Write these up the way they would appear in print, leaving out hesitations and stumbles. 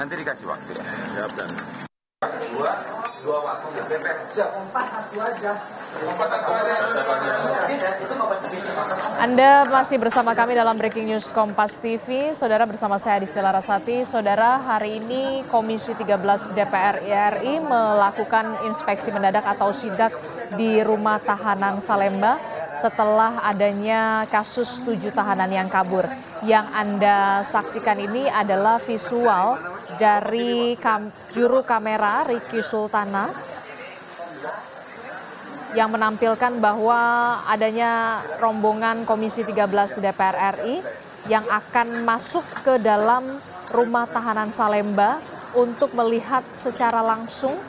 nanti dikasih waktu ya. Siap dan. Dua waktu DPR. Kompas satu aja. Anda masih bersama kami dalam Breaking News Kompas TV. Saudara, bersama saya Adistela Rasati. Saudara, hari ini Komisi 13 DPR RI melakukan inspeksi mendadak atau sidak di rumah tahanan Salemba setelah adanya kasus 7 tahanan yang kabur. Yang Anda saksikan ini adalah visual dari juru kamera Ricky Sultana yang menampilkan bahwa adanya rombongan Komisi 13 DPR RI yang akan masuk ke dalam rumah tahanan Salemba untuk melihat secara langsung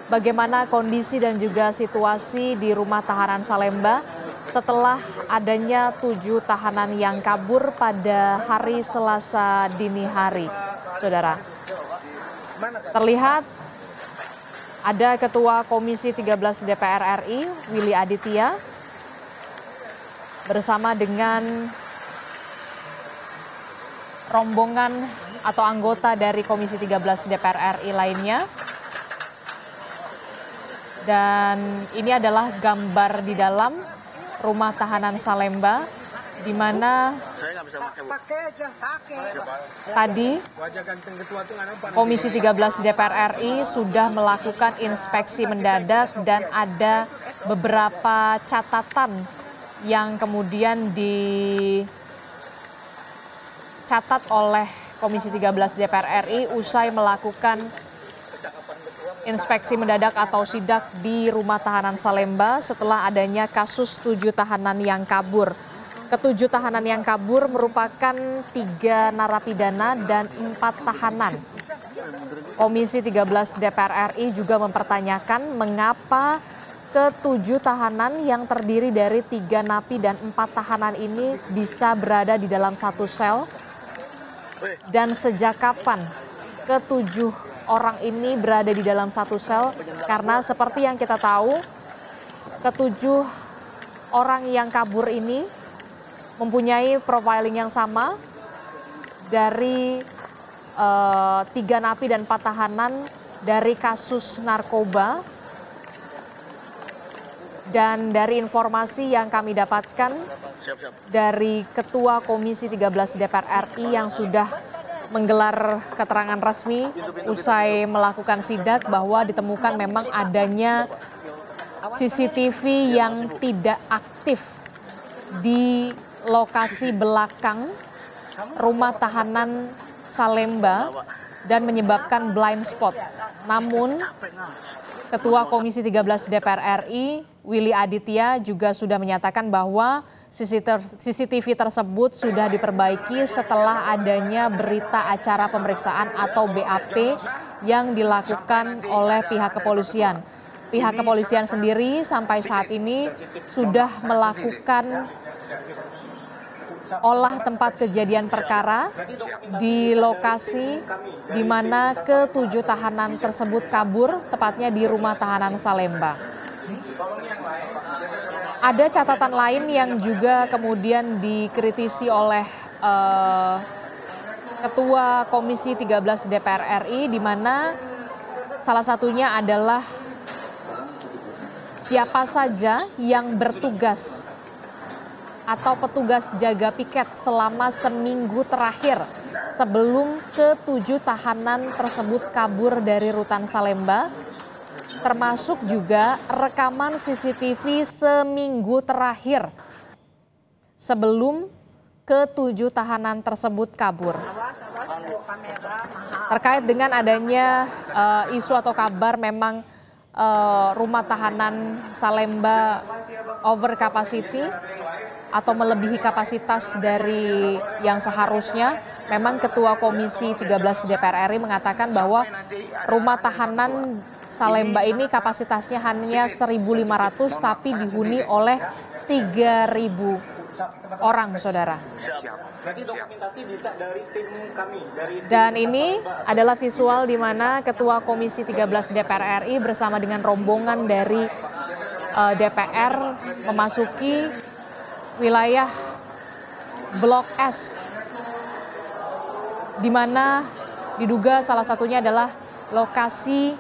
bagaimana kondisi dan juga situasi di rumah tahanan Salemba setelah adanya 7 tahanan yang kabur pada hari Selasa dini hari. Saudara, terlihat ada Ketua Komisi 13 DPR RI, Willy Aditya, bersama dengan rombongan atau anggota dari Komisi 13 DPR RI lainnya. Dan ini adalah gambar di dalam rumah tahanan Salemba, di mana tadi Komisi 13 DPR RI sudah melakukan inspeksi mendadak dan ada beberapa catatan yang kemudian dicatat oleh Komisi 13 DPR RI usai melakukan inspeksi mendadak atau sidak di rumah tahanan Salemba setelah adanya kasus 7 tahanan yang kabur. Ketujuh tahanan yang kabur merupakan 3 narapidana dan 4 tahanan. Komisi 13 DPR RI juga mempertanyakan mengapa ke-7 tahanan yang terdiri dari 3 napi dan 4 tahanan ini bisa berada di dalam satu sel dan sejak kapan ke-7 orang ini berada di dalam satu sel, karena seperti yang kita tahu ke-7 orang yang kabur ini mempunyai profiling yang sama dari 3 napi dan 4 tahanan dari kasus narkoba. Dan dari informasi yang kami dapatkan dari Ketua Komisi 13 DPR RI yang sudah menggelar keterangan resmi usai melakukan sidak, bahwa ditemukan memang adanya CCTV yang tidak aktif di lokasi belakang rumah tahanan Salemba dan menyebabkan blind spot. Namun Ketua Komisi 13 DPR RI, Willy Aditya, juga sudah menyatakan bahwa CCTV tersebut sudah diperbaiki setelah adanya berita acara pemeriksaan atau BAP yang dilakukan oleh pihak kepolisian. Pihak kepolisian sendiri sampai saat ini sudah melakukan olah tempat kejadian perkara di lokasi di mana ke-7 tahanan tersebut kabur, tepatnya di rumah tahanan Salemba. Ada catatan lain yang juga kemudian dikritisi oleh Ketua Komisi 13 DPR RI, di mana salah satunya adalah siapa saja yang bertugas atau petugas jaga piket selama seminggu terakhir sebelum ke-7 tahanan tersebut kabur dari rutan Salemba, termasuk juga rekaman CCTV seminggu terakhir sebelum ke-7 tahanan tersebut kabur. Terkait dengan adanya isu atau kabar memang rumah tahanan Salemba over capacity atau melebihi kapasitas dari yang seharusnya, memang Ketua Komisi 13 DPR RI mengatakan bahwa rumah tahanan Salemba ini kapasitasnya hanya 1.500 tapi dihuni oleh 3.000 orang, saudara. Dan ini adalah visual di mana Ketua Komisi 13 DPR RI bersama dengan rombongan dari DPR memasuki wilayah Blok S, di mana Diduga salah satunya adalah lokasi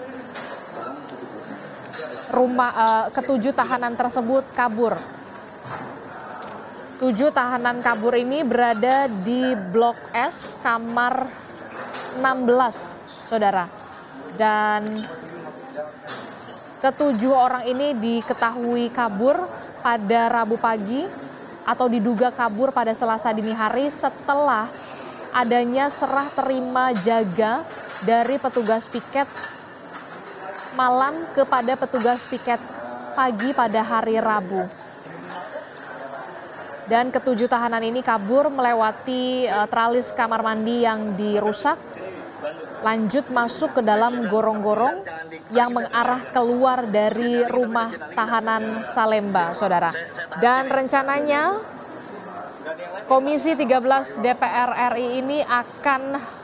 rumah ketujuh tahanan tersebut kabur. 7 tahanan kabur ini berada di Blok S, kamar 16, saudara. Dan ketujuh orang ini diketahui kabur pada Rabu pagi atau diduga kabur pada Selasa dini hari setelah adanya serah terima jaga dari petugas piket malam kepada petugas piket pagi pada hari Rabu. Dan ketujuh tahanan ini kabur melewati tralis kamar mandi yang dirusak, lanjut masuk ke dalam gorong-gorong yang mengarah keluar dari rumah tahanan Salemba, saudara. Dan rencananya Komisi 13 DPR RI ini akan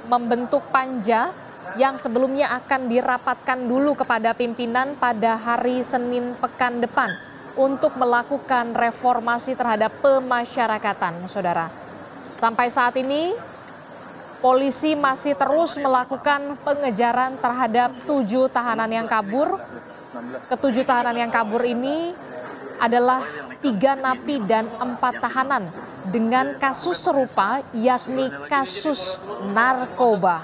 membentuk panja yang sebelumnya akan dirapatkan dulu kepada pimpinan pada hari Senin pekan depan untuk melakukan reformasi terhadap pemasyarakatan, saudara. Sampai saat ini, polisi masih terus melakukan pengejaran terhadap 7 tahanan yang kabur. Ketujuh tahanan yang kabur ini adalah 3 napi dan 4 tahanan dengan kasus serupa, yakni kasus narkoba.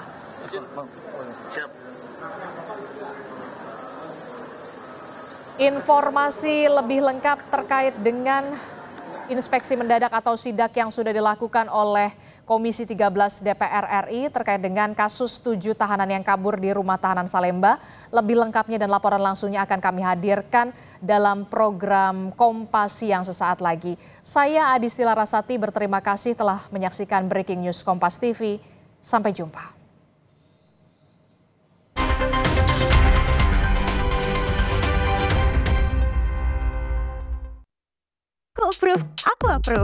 Informasi lebih lengkap terkait dengan inspeksi mendadak atau sidak yang sudah dilakukan oleh Komisi 13 DPR RI terkait dengan kasus 7 tahanan yang kabur di rumah tahanan Salemba. Lebih lengkapnya dan laporan langsungnya akan kami hadirkan dalam program Kompas Siang sesaat lagi. Saya Adistila Rasati berterima kasih telah menyaksikan Breaking News Kompas TV. Sampai jumpa. Aku approve.